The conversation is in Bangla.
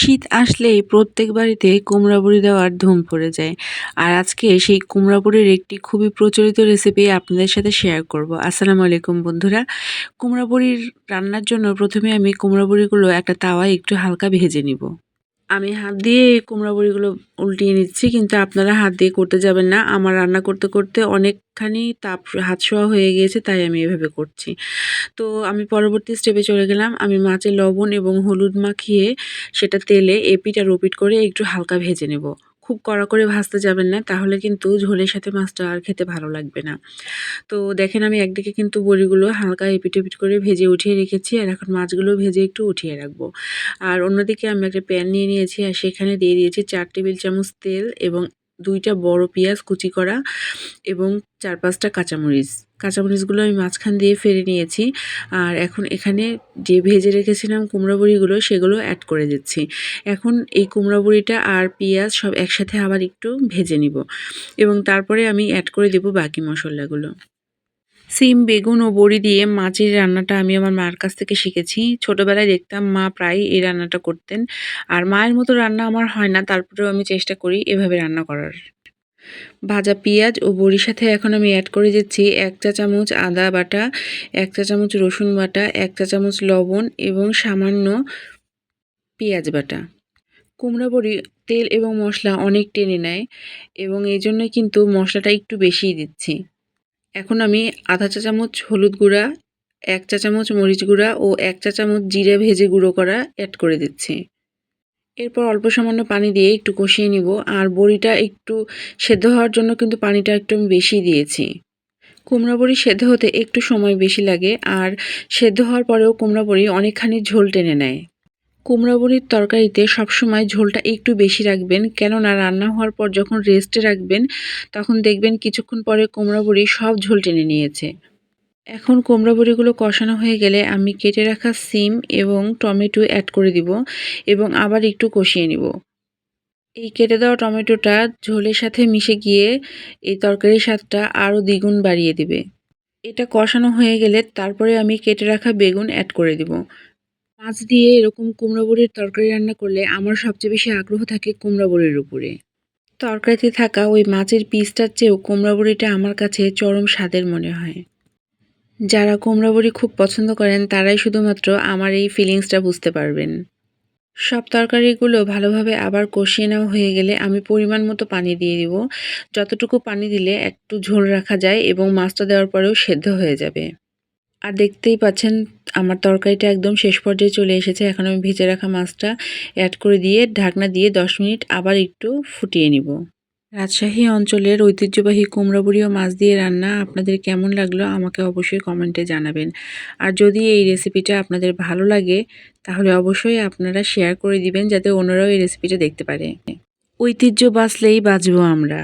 শীত আসলেই প্রত্যেক বাড়িতে কুমড়া বড়ি দেওয়ার ধুম পড়ে যায়। আর আজকে সেই কুমড়া বড়ির একটি খুবই প্রচলিত রেসিপি আপনাদের সাথে শেয়ার করব। আসসালামু আলাইকুম বন্ধুরা। কুমড়া বড়ির রান্নার জন্য প্রথমে আমি কুমড়া বড়িগুলো একটা তাওয়ায় একটু হালকা ভেজে নিব। আমি হাত দিয়ে এই কুমড়া বড়িগুলো উল্টিয়ে নিচ্ছি, কিন্তু আপনারা হাত দিয়ে করতে যাবেন না। আমার রান্না করতে করতে অনেকখানি তাপ হাত ছোঁয়া হয়ে গিয়েছে, তাই আমি এভাবে করছি। তো আমি পরবর্তী স্টেপে চলে গেলাম। আমি মাছে লবণ এবং হলুদ মাখিয়ে সেটা তেলে এপিঠ আর ওপিঠ করে একটু হালকা ভেজে নেব। খুব কড়া করে ভাজতে যাবেন না, তাহলে কিন্তু ঝোলের সাথে মাছটা আর খেতে ভালো লাগবে না। তো দেখেন, আমি একদিকে কিন্তু বড়িগুলো হালকা এপিঠ ওপিঠ করে ভেজে উঠিয়ে রেখেছি, আর এখন মাছগুলো ভেজে একটু উঠিয়ে রাখবো। আর অন্যদিকে আমি একটা প্যান নিয়ে নিয়েছি, আর সেখানে দিয়ে দিয়েছি 4 টেবিল চামচ তেল এবং 2টা বড় পেঁয়াজ কুচি করা এবং 4-5টা কাঁচামরিচ। কাঁচামরিচগুলো আমি মাঝখান দিয়ে ফেলে নিয়েছি। আর এখন এখানে যে ভেজে রেখেছিলাম কুমড়া বড়িগুলো, সেগুলো অ্যাড করে দিচ্ছি। এখন এই কুমড়া বড়িটা আর পেঁয়াজ সব একসাথে আবার একটু ভেজে নিব, এবং তারপরে আমি অ্যাড করে দেব বাকি মশলাগুলো। সিম, বেগুন ও বড়ি দিয়ে মাছের রান্নাটা আমি আমার মার কাছ থেকে শিখেছি। ছোটবেলায় দেখতাম মা প্রায়ই এই রান্নাটা করতেন। আর মায়ের মতো রান্না আমার হয় না, তারপরেও আমি চেষ্টা করি এভাবে রান্না করার। ভাজা পেঁয়াজ ও বড়ির সাথে এখন আমি অ্যাড করে দিচ্ছি 1 চা চামচ আদা বাটা, 1 চা চামচ রসুন বাটা, 1 চা চামচ লবণ এবং সামান্য পেঁয়াজ বাটা। কুমড়া বড়ি তেল এবং মশলা অনেক টেনে নেয়, এবং এইজন্যই কিন্তু মশলাটা একটু বেশিই দিচ্ছি। এখন আমি আধা চা চামচ হলুদ গুঁড়া, 1 চা চামচ মরিচ গুঁড়া ও 1 চা চামচ জিরা ভেজে গুঁড়ো করা অ্যাড করে দিচ্ছি। এরপর অল্প সামান্য পানি দিয়ে একটু কষিয়ে নিব। আর বড়িটা একটু সেদ্ধ হওয়ার জন্য কিন্তু পানিটা একটু আমি বেশি দিয়েছি। কুমড়া বড়ি সেদ্ধ হতে একটু সময় বেশি লাগে, আর সেদ্ধ হওয়ার পরেও কুমড়া বড়ি অনেকখানি ঝোল টেনে নেয়। কুমড়া বড়ির তরকারিতে সবসময় ঝোলটা একটু বেশি রাখবেন, কেননা রান্না হওয়ার পর যখন রেস্টে রাখবেন, তখন দেখবেন কিছুক্ষণ পরে কুমড়া বড়ি সব ঝোল টেনে নিয়েছে। এখন কুমড়া বড়িগুলো কষানো হয়ে গেলে আমি কেটে রাখা সিম এবং টমেটো অ্যাড করে দিব, এবং আবার একটু কষিয়ে নিব। এই কেটে দেওয়া টমেটোটা ঝোলের সাথে মিশে গিয়ে এই তরকারির স্বাদটা আরও দ্বিগুণ বাড়িয়ে দিবে। এটা কষানো হয়ে গেলে তারপরে আমি কেটে রাখা বেগুন অ্যাড করে দিব। মাছ দিয়ে এরকম কুমড়া বড়ির তরকারি রান্না করলে আমার সবচেয়ে বেশি আগ্রহ থাকে কুমড়া বড়ির উপরে। তরকারিতে থাকা ওই মাছের পিসটার চেয়েও কুমড়া বড়িটা আমার কাছে চরম স্বাদের মনে হয়। যারা কুমড়া বড়ি খুব পছন্দ করেন, তারাই শুধুমাত্র আমার এই ফিলিংসটা বুঝতে পারবেন। সব তরকারিগুলো ভালোভাবে আবার কষিয়ে নেওয়া হয়ে গেলে আমি পরিমাণ মতো পানি দিয়ে দিব। যতটুকু পানি দিলে একটু ঝোল রাখা যায় এবং মাছটা দেওয়ার পরেও সেদ্ধ হয়ে যাবে। আর দেখতেই পাচ্ছেন, আমার তরকারিটা একদম শেষ পর্যায়ে চলে এসেছে। এখন আমি ভেজে রাখা মাছটা অ্যাড করে দিয়ে ঢাকনা দিয়ে 10 মিনিট আবার একটু ফুটিয়ে নিব। রাজশাহী অঞ্চলের ঐতিহ্যবাহী কুমড়া বড়ি ও মাছ দিয়ে রান্না আপনাদের কেমন লাগলো আমাকে অবশ্যই কমেন্টে জানাবেন। আর যদি এই রেসিপিটা আপনাদের ভালো লাগে, তাহলে অবশ্যই আপনারা শেয়ার করে দিবেন, যাতে অন্যরাও এই রেসিপিটা দেখতে পারে। ঐতিহ্য বাঁচলেই বাঁচবো আমরা।